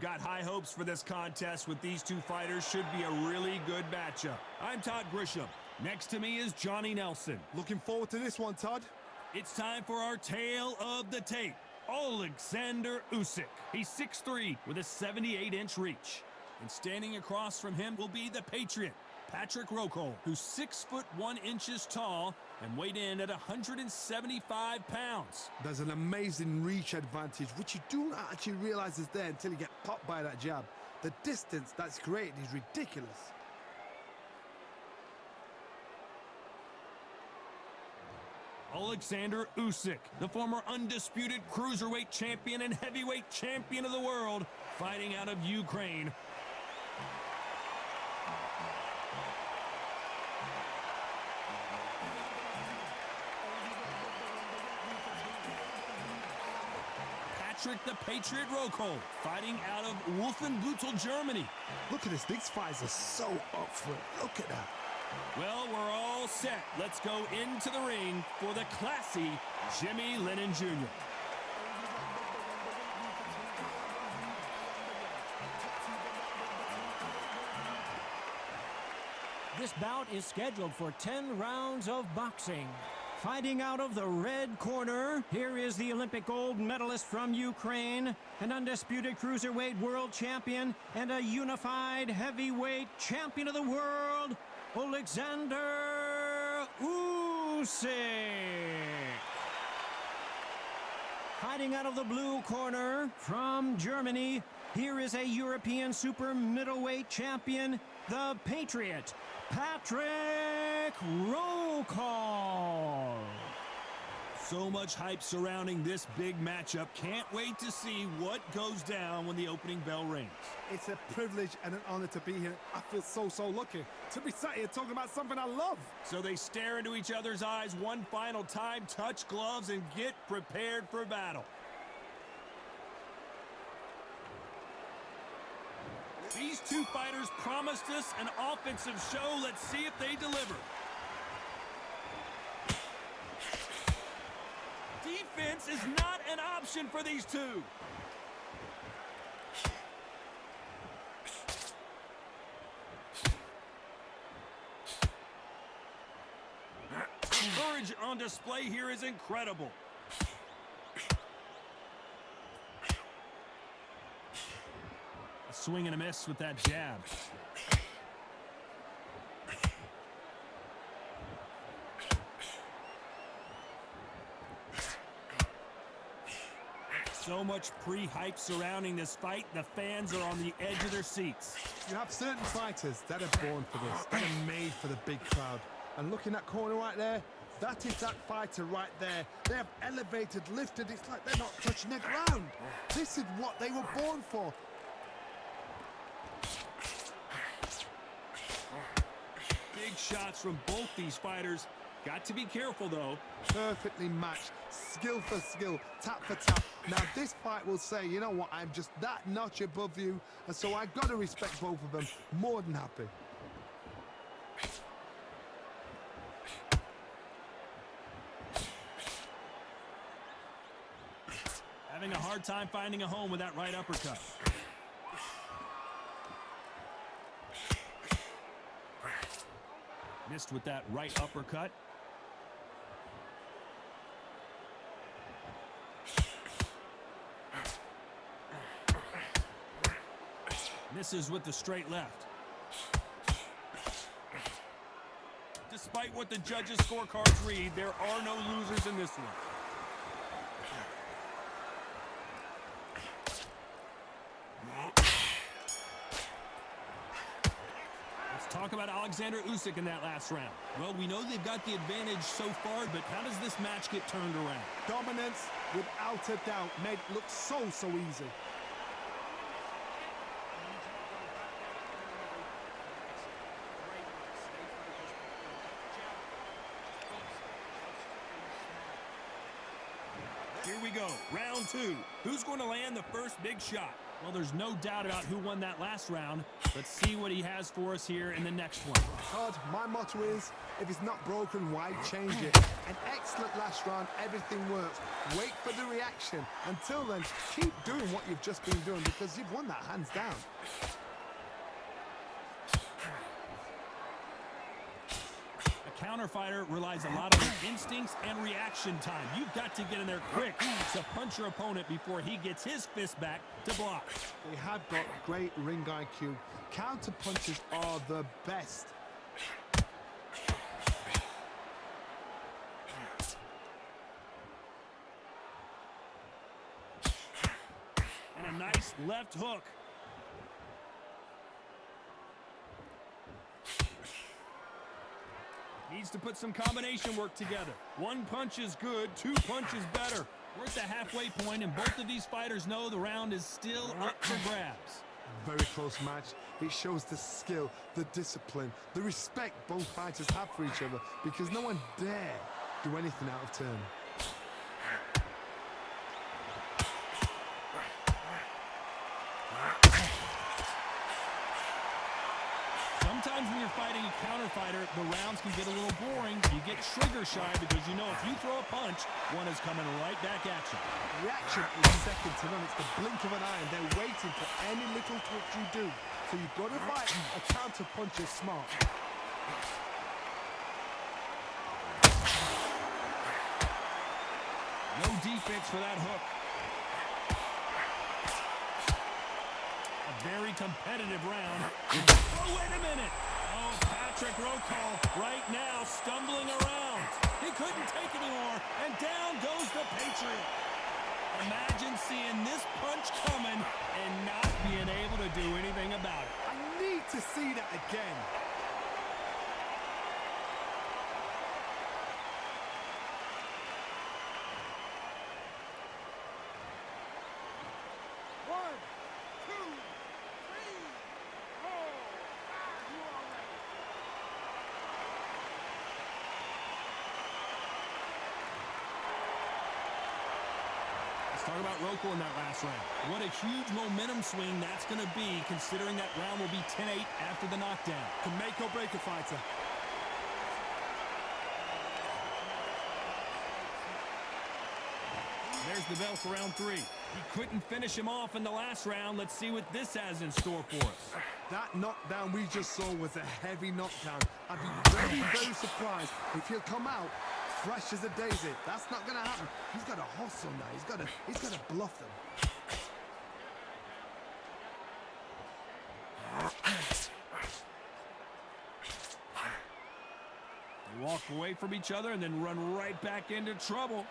got high hopes for this contest with these two fighters. Should be a really good matchup. I'm Todd Grisham. Next to me is Johnny Nelson. Looking forward to this one, Todd. It's time for our tale of the tape. Alexander Usyk. He's 6'3" with a 78-inch reach. And standing across from him will be the Patriot, Patrick Rockhold, who's 6'1" tall and weighed in at 175 pounds. There's an amazing reach advantage, which you do not actually realize is there until you get popped by that jab. The distance that's created is ridiculous. Alexander Usyk, the former undisputed cruiserweight champion and heavyweight champion of the world, fighting out of Ukraine. Patrick the Patriot Rockhold, fighting out of Wolfenbüttel, Germany. Look at this. These fights are so up for it. Look at that. Well, we're all set. Let's go into the ring for the classy Jimmy Lennon Jr. This bout is scheduled for 10 rounds of boxing. Fighting out of the red corner, here is the Olympic gold medalist from Ukraine, an undisputed cruiserweight world champion, and a unified heavyweight champion of the world, Alexander Usyk. Fighting out of the blue corner from Germany, here is a European super middleweight champion, the Patriot, Patrick Rockhold. So much hype surrounding this big matchup. Can't wait to see what goes down when the opening bell rings. It's a privilege and an honor to be here. I feel so lucky to be sat here talking about something I love. So they stare into each other's eyes one final time, touch gloves, and get prepared for battle. These two fighters promised us an offensive show. Let's see if they deliver. Defense is not an option for these two. Courage on display here is incredible. A swing and a miss with that jab. So much pre-hype surrounding this fight. The fans are on the edge of their seats. You have certain fighters that are born for this. That are made for the big crowd. And look in that corner right there, that is that fighter right there. They have elevated, lifted. It's like they're not touching the ground. This is what they were born for. Big shots from both these fighters. Got to be careful, though. Perfectly matched. Skill for skill. Tap for tap. Now, this fight will say, you know what, I'm just that notch above you. And so I've got to respect both of them. More than happy. Having a hard time finding a home with that right uppercut. Missed with that right uppercut. Misses with the straight left. Despite what the judges' scorecards read, there are no losers in this one. Let's talk about Alexander Usyk in that last round. Well, we know they've got the advantage so far, but how does this match get turned around? Dominance, without a doubt, made it look so easy. Here we go, round two. Who's going to land the first big shot? Well, there's no doubt about who won that last round. Let's see what he has for us here in the next one. Todd, my motto is, if it's not broken, why change it? An excellent last round, everything works. Wait for the reaction. Until then, keep doing what you've just been doing because you've won that hands down. A counterfighter relies a lot on their instincts and reaction time. You've got to get in there quick to punch your opponent before he gets his fist back to block. They have got great ring IQ. Counter punches are the best. And a nice left hook. Needs to put some combination work together. One punch is good, two punches better. We're at the halfway point, and both of these fighters know the round is still up for grabs. Very close match. It shows the skill, the discipline, the respect both fighters have for each other because no one dare do anything out of turn. Sometimes when you're fighting a counterfighter, the rounds can get a little boring. You get trigger shy because you know if you throw a punch, one is coming right back at you. Reaction is second to none. It's the blink of an eye and they're waiting for any little twitch you do. So you've got to fight a counter puncher smart. No defense for that hook. A very competitive round. Oh, wait a minute. Oh, Patrick Rokal right now stumbling around. He couldn't take anymore, and down goes the Patriot. Imagine seeing this punch coming and not being able to do anything about it. I need to see that again. One, two, three, four. You are ready. Let's talk about Rokal in that last round. What a huge momentum swing that's going to be, considering that round will be 10-8 after the knockdown. Can make or break a fighter. There's the bell for round 3. He couldn't finish him off in the last round. Let's see what this has in store for us. That knockdown we just saw was a heavy knockdown. I'd be very, very surprised if he'll come out fresh as a daisy. That's not going to happen. He's got to hustle now. He's got to bluff them. They walk away from each other and then run right back into trouble.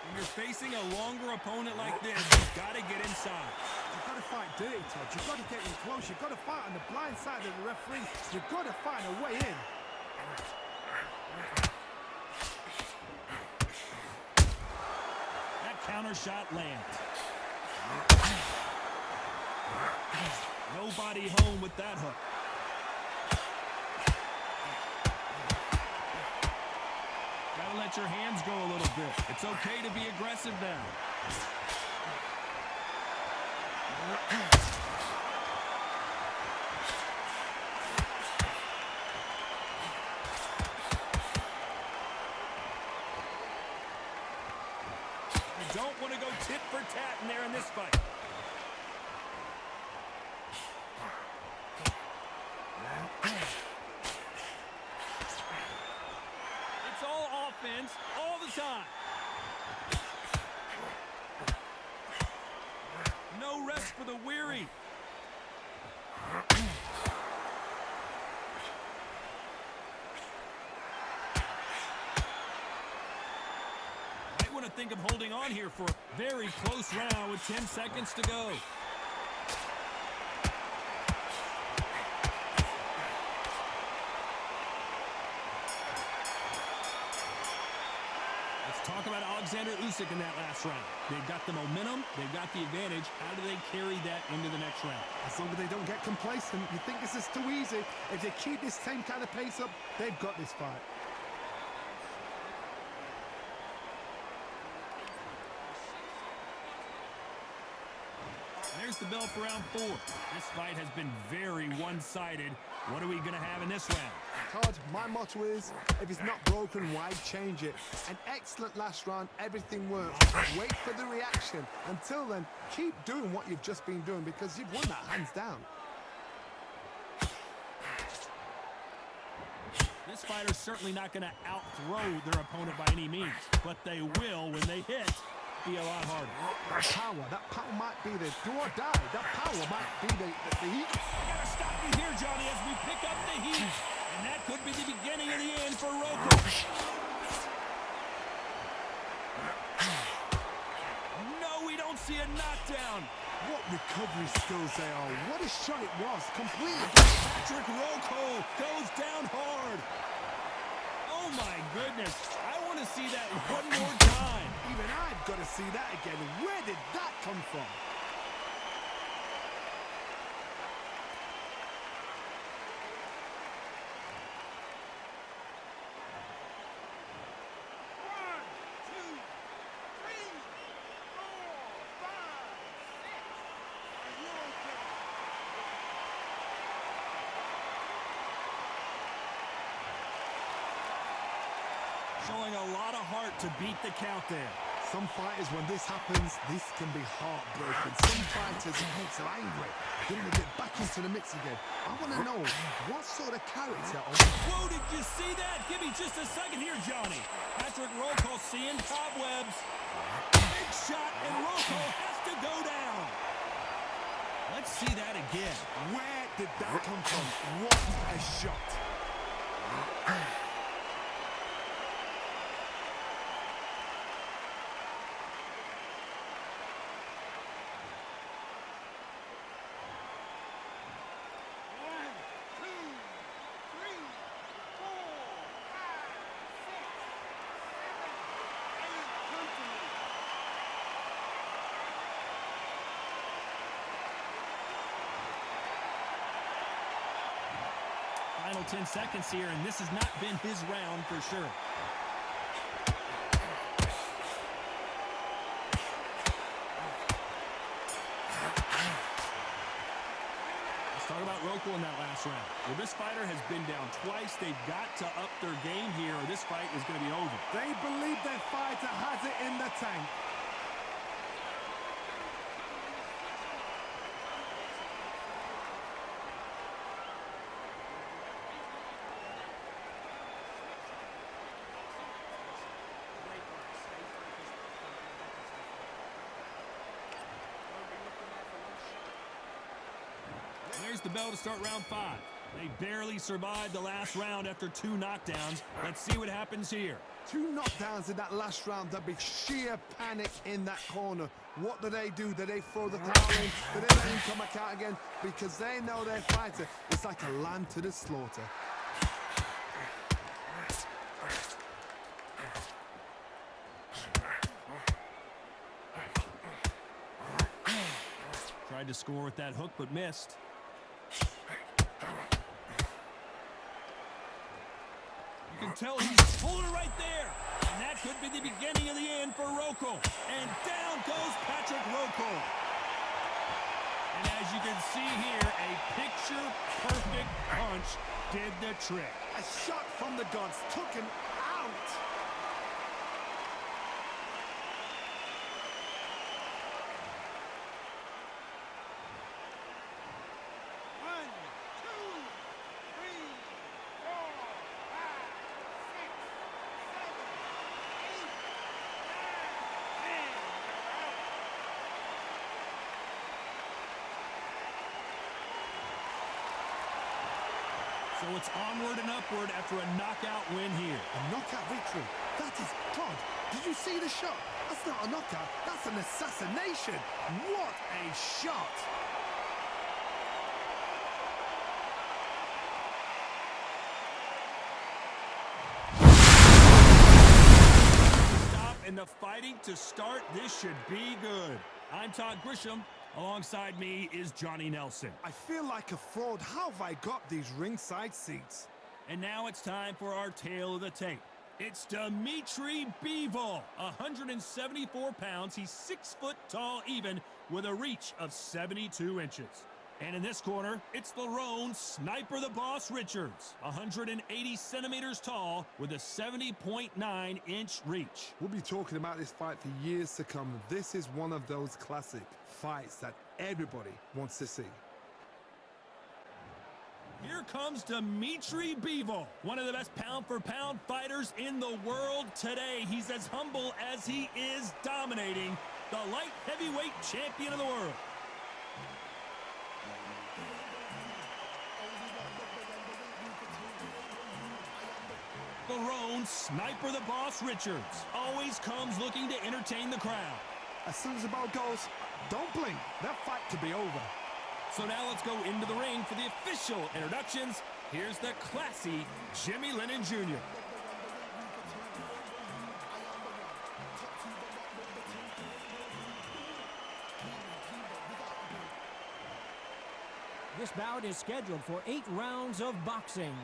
When you're facing a longer opponent like this, you've got to get inside. You've got to fight dirty, Todd. You've got to get in close. You've got to fight on the blind side of the referee. You've got to find a way in. That counter shot lands. Nobody home with that hook. Gotta let your hands go a little bit. It's okay to be aggressive now. You don't want to go tit for tat in there in this fight. It's all offense all the time. No rest for the weary. Might want to think of holding on here for a very close round with 10 seconds to go. Talk about Alexander Usyk in that last round. They've got the momentum. They've got the advantage. How do they carry that into the next round? As long as they don't get complacent, you think this is too easy. If they keep this same kind of pace up, they've got this fight. there's the bell for round 4. This fight has been very one-sided. What are we going to have in this round? Todd, my motto is, if it's not broken, why change it? An excellent last round, everything works. Wait for the reaction. Until then, keep doing what you've just been doing because you've won that hands down. This fighter's certainly not going to out-throw their opponent by any means, but they will, when they hit, be a lot harder. That power might be the do or die. That power might be the heat. I gotta stop you here, Johnny, as we pick up the heat. And that could be the beginning of the end for Rocco. No, we don't see a knockdown. What recovery skills they are. What a shot it was. Completely. Patrick Rocco goes down hard. Oh, my goodness. I want to see that one more time. Even I've got to see that again. Where did that come from? Showing a lot of heart to beat the count there. Some fighters, when this happens, this can be heartbroken. Some fighters, it makes them angry. They want to get back into the mix again. I want to know, what sort of character are we? Whoa, did you see that? Give me just a second here, Johnny. Patrick Rocco seeing cobwebs. Big shot, and Rocco has to go down. Let's see that again. Where did that come from? What a shot. Final 10 seconds here, and this has not been his round for sure. Let's talk about Rocco in that last round. Well, this fighter has been down twice. They've got to up their game here, or this fight is going to be over. They believe their fighter has it in the tank. There's the bell to start round 5. They barely survived the last round after 2 knockdowns. Let's see what happens here. 2 knockdowns in that last round. There'd be sheer panic in that corner. What do? Do they throw the towel in? Do they let him come back out again? Because they know their fighter is like a lamb to the slaughter. Tried to score with that hook, but missed. You can tell he's pulling it right there. And that could be the beginning of the end for Rocco. And down goes Patrick Rocco. And as you can see here, a picture-perfect punch did the trick. A shot from the gods took him out. So it's onward and upward after a knockout win here. A knockout victory. That is Todd. Did you see the shot? That's not a knockout. That's an assassination. What a shot. Stop and the fighting to start. This should be good. I'm Todd Grisham. Alongside me is Johnny Nelson. I feel like a fraud. How have I got these ringside seats? And now it's time for our tale of the tape. It's Dimitri Bivol, 174 pounds. He's 6 foot tall even with a reach of 72 inches. And in this corner, it's Lerone Sniper the Boss Richards, 180 centimeters tall with a 70.9-inch reach. We'll be talking about this fight for years to come. This is one of those classic fights that everybody wants to see. Here comes Dimitri Bivol, one of the best pound-for-pound fighters in the world today. He's as humble as he is dominating, the light heavyweight champion of the world. Lerone Sniper the Boss Richards always comes looking to entertain the crowd. As soon as the ball goes, don't blink. That fight could be over. So now let's go into the ring for the official introductions. Here's the classy Jimmy Lennon Jr. This bout is scheduled for 8 rounds of boxing.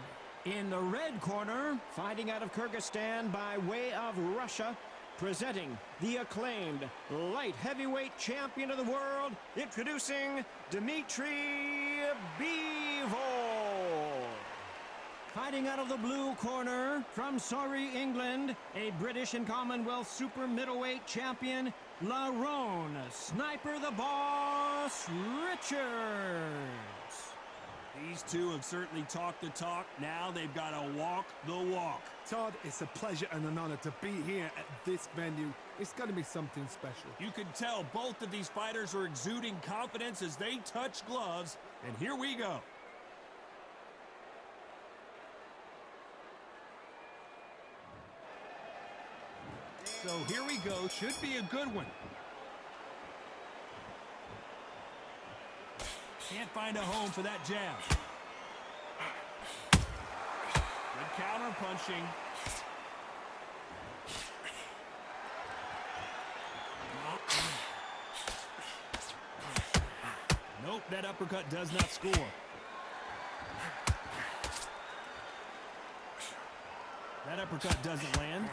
In the red corner, fighting out of Kyrgyzstan by way of Russia, presenting the acclaimed light heavyweight champion of the world, introducing Dimitri Bivol. Fighting out of the blue corner, from Surrey, England, a British and Commonwealth super middleweight champion, Lerone Sniper the Boss Richards. These two have certainly talked the talk. Now they've got to walk the walk. Todd, it's a pleasure and an honor to be here at this venue. It's going to be something special. You can tell both of these fighters are exuding confidence as they touch gloves. And here we go. So here we go. Should be a good one. Can't find a home for that jab. Good counter punching. Nope, that uppercut does not score. That uppercut doesn't land.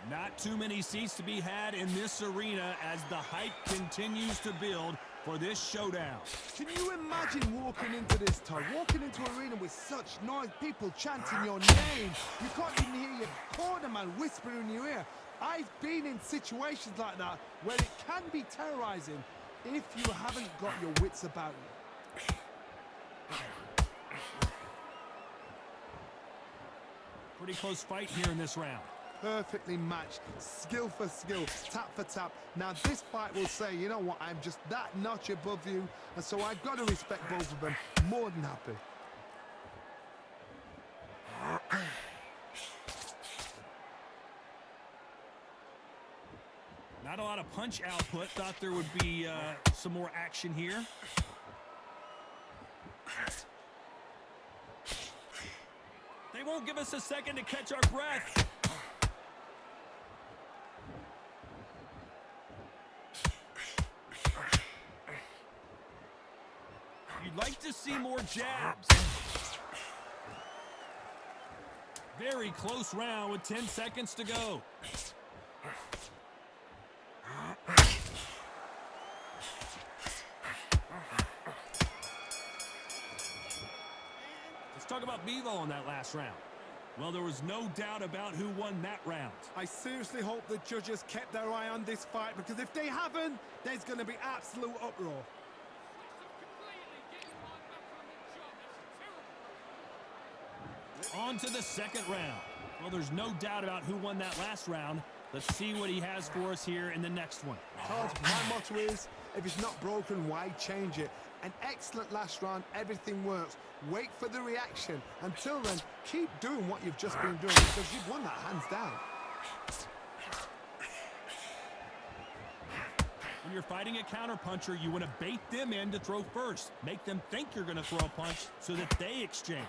Not too many seats to be had in this arena as the hype continues to build for this showdown. Can you imagine walking into this, Todd? Walking into an arena with such noise, people chanting your name. You can't even hear your cornerman whispering in your ear. I've been in situations like that where it can be terrorizing if you haven't got your wits about you. Pretty close fight here in this round. Perfectly matched, skill for skill, tap for tap. Now this fight will say, you know what, I'm just that notch above you, and so I've got to respect both of them. More than happy. Not a lot of punch output. Thought there would be some more action here. They won't give us a second to catch our breath. You'd like to see more jabs. Very close round with 10 seconds to go. Let's talk about Bivol in that last round. Well, there was no doubt about who won that round. I seriously hope the judges kept their eye on this fight, because if they haven't, there's going to be absolute uproar. On to the second round. Well, there's no doubt about who won that last round. Let's see what he has for us here in the next one. Todd, my motto is, if it's not broken, why change it? An excellent last round, everything works. Wait for the reaction. Until then, keep doing what you've just been doing, because you've won that hands down. When you're fighting a counterpuncher, you want to bait them in to throw first. Make them think you're going to throw a punch so that they exchange.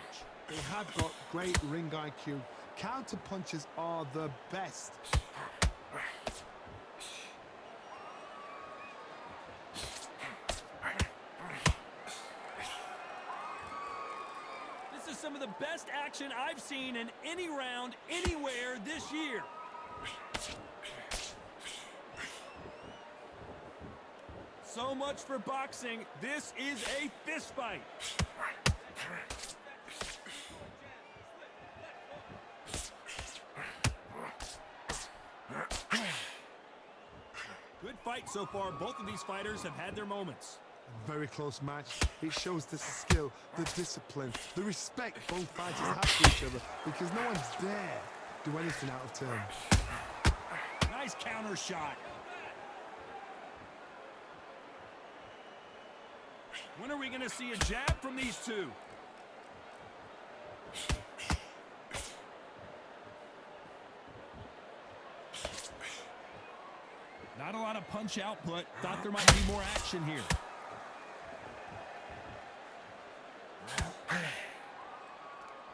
They have got great ring IQ. Counter punches are the best. is some of the best action I've seen in any round, anywhere this year. So much for boxing. This is a fist fight. Good fight so far. Both of these fighters have had their moments. Very close match. It shows the skill, the discipline, the respect both fighters have for each other, because no one's dare do anything out of turn. Nice counter shot. When are we going to see a jab from these two? Not a lot of punch output. Thought there might be more action here.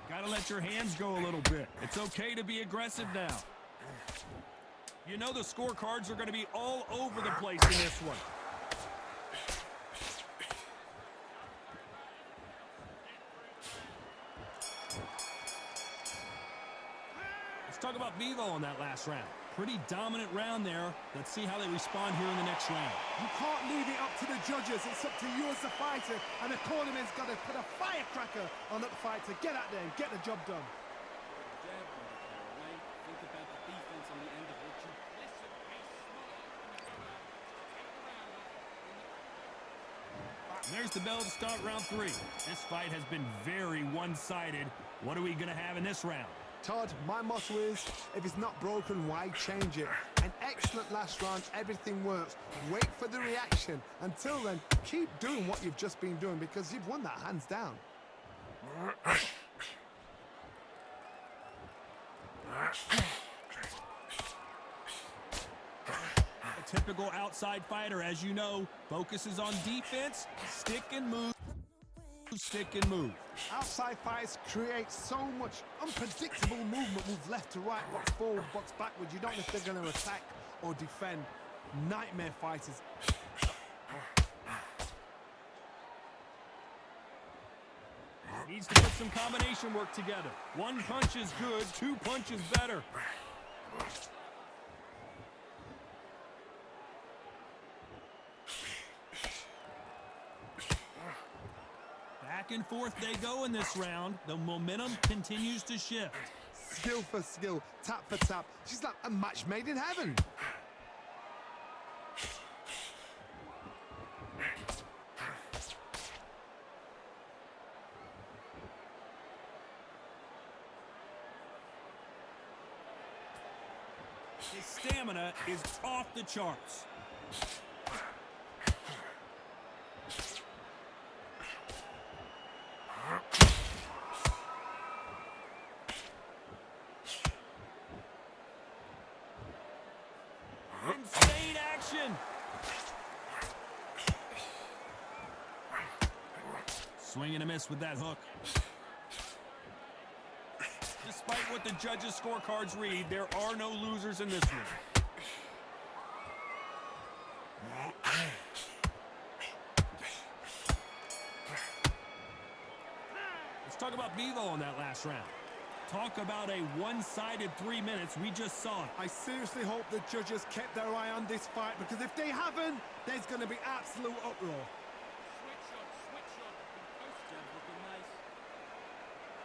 Gotta let your hands go a little bit. It's okay to be aggressive now. You know the scorecards are going to be all over the place in this one. Let's talk about Vivo on that last round. Pretty dominant round there. Let's see how they respond here in the next round. You can't leave it up to the judges. It's up to you as the fighter, and the cornerman's got to put a firecracker on that fight to get out there and get the job done. There's the bell to start round 3. This fight has been very one-sided. What are we going to have in this round? Todd, my motto is, if it's not broken, why change it? An excellent last round, everything works. Wait for the reaction. Until then, keep doing what you've just been doing, because you've won that hands down. A typical outside fighter, as you know, focuses on defense, stick and move, stick and move. Outside fighters create so much unpredictable movement, move left to right, box forward, box backwards. You don't know if they're going to attack or defend. Nightmare fighters. Needs to put some combination work together. One punch is good, 2 punches better. Back and forth they go in this round. The momentum continues to shift. Skill for skill, tap for tap. She's like a match made in heaven. His stamina is off the charts. Insane action. Swing and a miss with that hook. Despite what the judges' scorecards read, there are no losers in this one. Let's talk about Vivo on that last round. Talk about a one-sided 3 minutes. We just saw it. I seriously hope the judges kept their eye on this fight, because if they haven't, there's going to be absolute uproar. Switch shot. Jab's looking nice.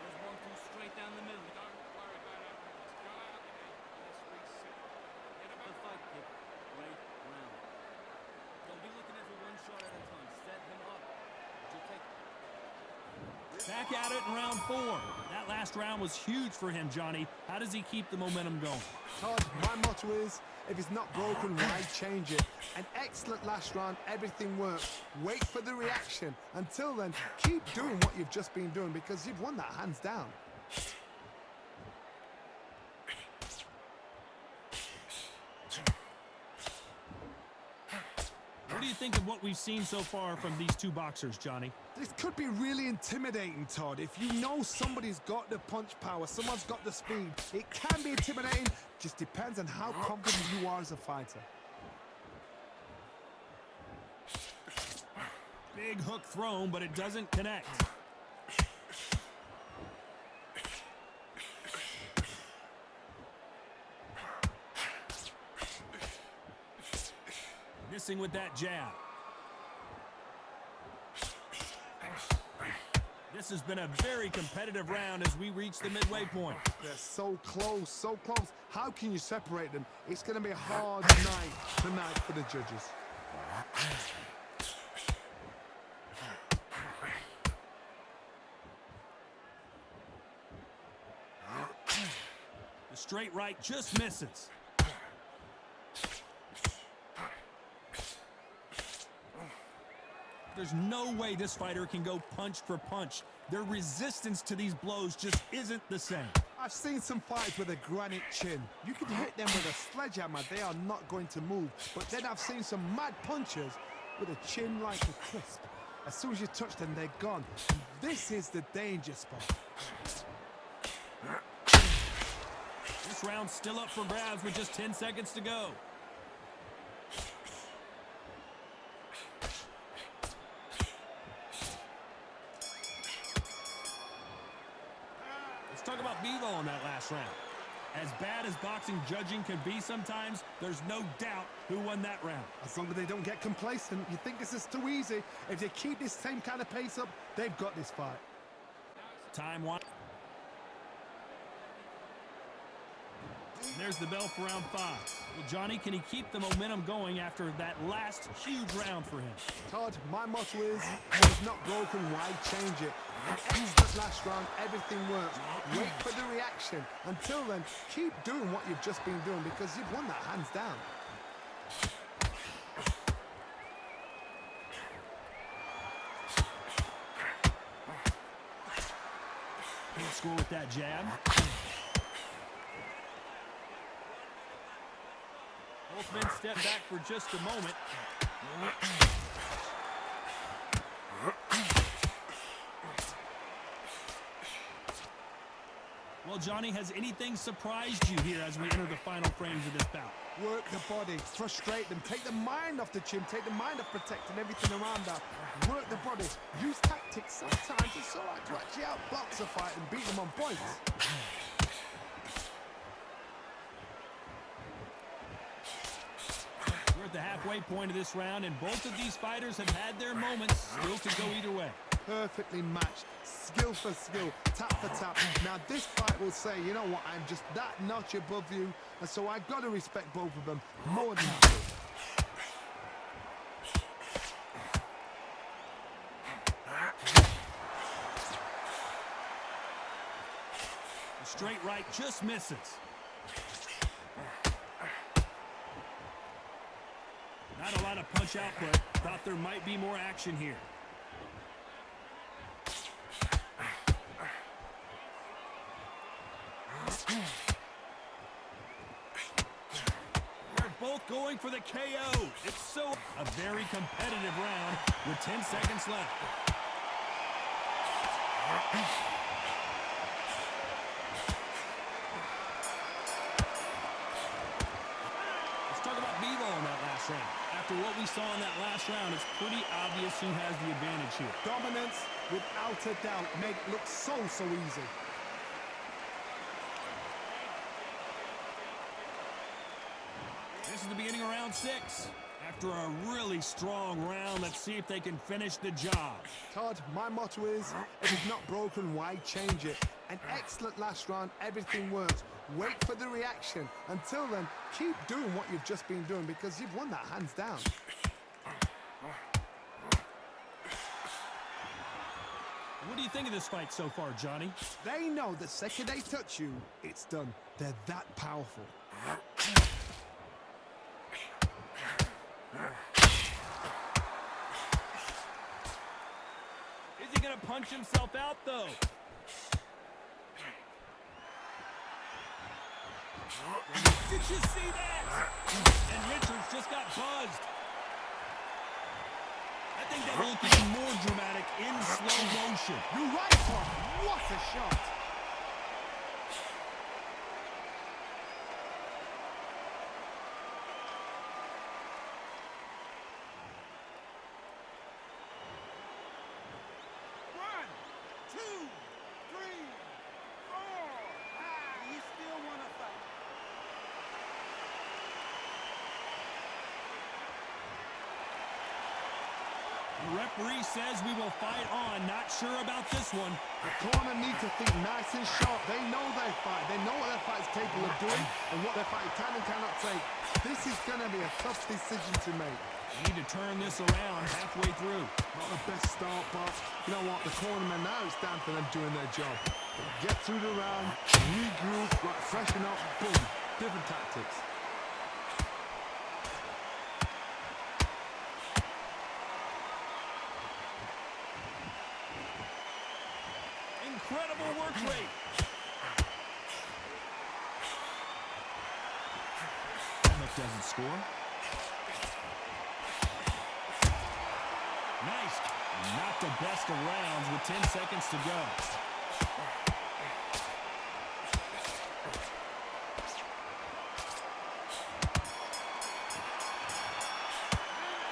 There's 1-2 straight down the middle. Don't worry about it. Just go out there. Let's reset. Good fight, kid. Great round. Don't be looking at it one shot at a time. Set him up. Just take. Back at it in round 4. That last round was huge for him, Johnny. How does he keep the momentum going? Todd, my motto is, if it's not broken, why change it? An excellent last round, everything works. Wait for the reaction. Until then, keep doing what you've just been doing, because you've won that hands down. What do you think of what we've seen so far from these two boxers, Johnny? This could be really intimidating, Todd. If you know somebody's got the punch power, someone's got the speed, it can be intimidating. Just depends on how confident you are as a fighter. Big hook thrown, but it doesn't connect. missing with that jab. This has been a very competitive round as we reach the midway point. They're so close, so close. How can you separate them? It's going to be a hard night tonight for the judges. The straight right just misses. There's no way this fighter can go punch for punch. Their resistance to these blows just isn't the same. I've seen some fights with a granite chin. You can hit them with a sledgehammer, they are not going to move. But then I've seen some mad punchers with a chin like a crisp. As soon as you touch them, they're gone. And this is the danger spot. This round's still up for grabs with just 10 seconds to go. Let's talk about Bivol in that last round. As bad as boxing judging can be sometimes, there's no doubt who won that round. As long as they don't get complacent, you think this is too easy. If they keep this same kind of pace up, they've got this fight. Time one. There's the bell for round 5. Well, Johnny, can he keep the momentum going after that last huge round for him? Todd, my motto is, when it's not broken, why change it? An excellent last round, everything works. Wait for the reaction. Until then, keep doing what you've just been doing because you've won that hands down. Can't score with that jab. Both men step back for just a moment. Well, Johnny, has anything surprised you here as we enter the final frames of this bout? Work the body, frustrate them, take the mind off the chin, take the mind off protecting everything around that. Work the body, use tactics. Sometimes it's all right to actually outbox a fight and beat them on points. We're at the halfway point of this round, and both of these fighters have had their moments. Still could go either way. Perfectly matched, skill for skill, tap for tap. Now this fight will say, you know what, I'm just that notch above you, and so I've got to respect both of them more than happy. The straight right just misses. Not a lot of punch output. Thought there might be more action here. They're both going for the KO. It's so a very competitive round with 10 seconds left. Let's talk about Bivol in that last round. After what we saw in that last round, it's pretty obvious who has the advantage here. Dominance, without a doubt, made it look so easy. This is the beginning of round 6. After a really strong round, let's see if they can finish the job. Todd, my motto is, if it's not broken, why change it? An excellent last round, everything works. Wait for the reaction. Until then, keep doing what you've just been doing because you've won that hands down. What do you think of this fight so far, Johnny? They know the second they touch you, it's done. They're that powerful. Is he going to punch himself out, though? Did you see that? And Richards just got buzzed. I think that will look even more dramatic in slow motion. You're right, Todd. What a shot. referee says we will fight on. Not sure about this one. The corner need to think nice and sharp. They know their fight. They know what their fight is capable of doing and what their fight can and cannot take. This is going to be a tough decision to make. Need to turn this around halfway through. Not the best start, but you know what? The cornermen now, it's down for them doing their job. Get through the round, regroup, right, freshen up, boom. Different tactics. Incredible work rate. Emmett doesn't score. Nice. Not the best of rounds with 10 seconds to go.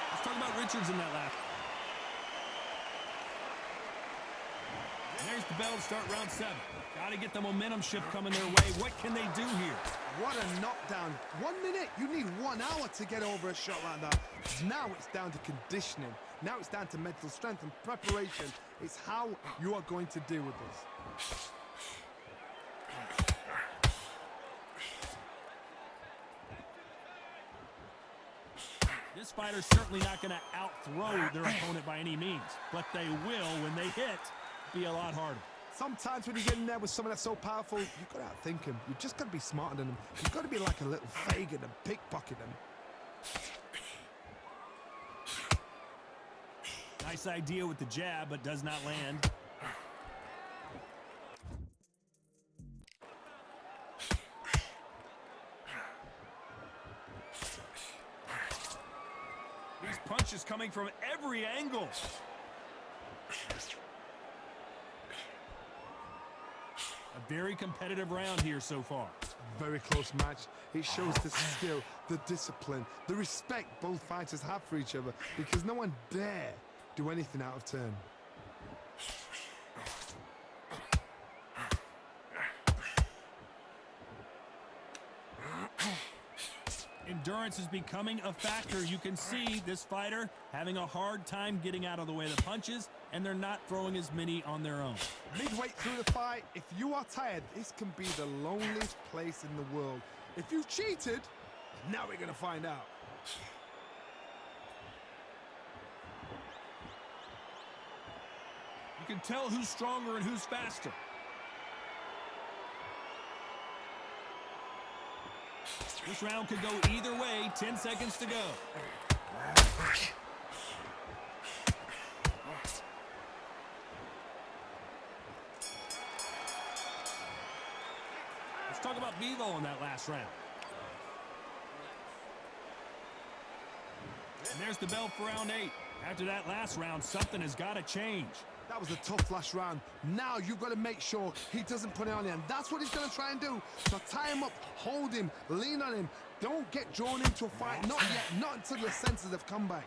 Let's talk about Richards in that lap. There's the bell to start round 7. Got to get the momentum shift coming their way. What can they do here? What a knockdown. 1 minute, you need 1 hour to get over a shot like that. Now it's down to conditioning. Now it's down to mental strength and preparation. It's how you are going to deal with this. This fighter's certainly not going to out-throw their opponent by any means, but they will, when they hit, be a lot harder. Sometimes when you get in there with someone that's so powerful, you've got to outthink him. You've just got to be smarter than him. You've got to be like a little Fagin and pickpocket him. Nice idea with the jab, but does not land. These punches coming from every angle. A very competitive round here so far. Very close match. It shows the skill, the discipline, the respect both fighters have for each other, because no one dare do anything out of turn. Endurance is becoming a factor. You can see this fighter having a hard time getting out of the way of the punches, and they're not throwing as many on their own. Midway through the fight, if you are tired, this can be the loneliest place in the world. If you've cheated, now we're going to find out. You can tell who's stronger and who's faster. This round could go either way. 10 seconds to go. Let's talk about Bivol in that last round. And there's the bell for round 8. After that last round, something has got to change. That was a tough last round. Now you've got to make sure he doesn't put it on you, and that's what he's going to try and do. So tie him up, hold him, lean on him. Don't get drawn into a fight. Not yet. Not until your senses have come back.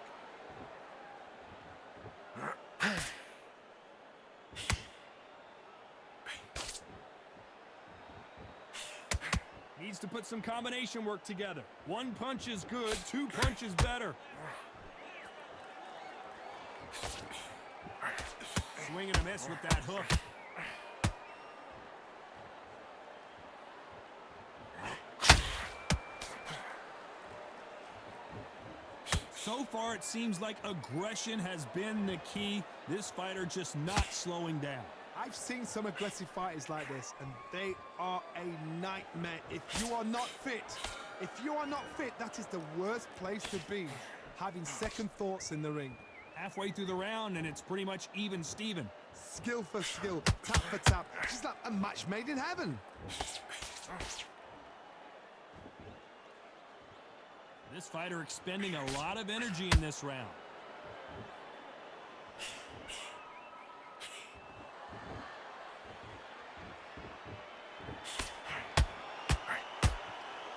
Needs to put some combination work together. 1 punch is good, 2 punches better. Swing and a miss with that hook. So far, it seems like aggression has been the key. This fighter just not slowing down. I've seen some aggressive fighters like this, and they are a nightmare. If you are not fit, that is the worst place to be, having second thoughts in the ring. Halfway through the round, and it's pretty much even Steven. Skill for skill, tap for tap. Just like a match made in heaven. This fighter expending a lot of energy in this round.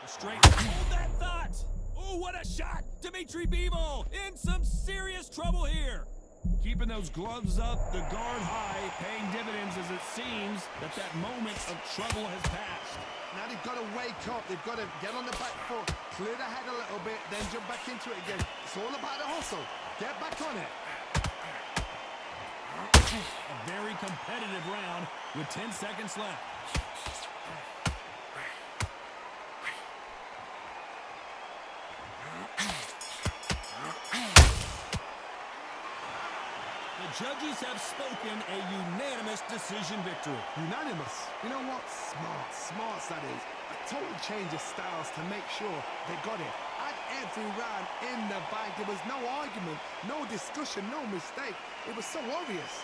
Straight. Hold that thought. Oh, what a shot. Dimitri Bivol in some serious trouble here. Keeping those gloves up, the guard high, paying dividends as it seems that moment of trouble has passed. Now they've got to wake up. They've got to get on the back foot, clear the head a little bit, then jump back into it again. It's all about the hustle. Get back on it. A very competitive round with 10 seconds left. The judges have spoken a unanimous decision victory. Unanimous. You know what? Smart. Smarts, that is. A total change of styles to make sure they got it. At every round in the bank, there was no argument, no discussion, no mistake. It was so obvious.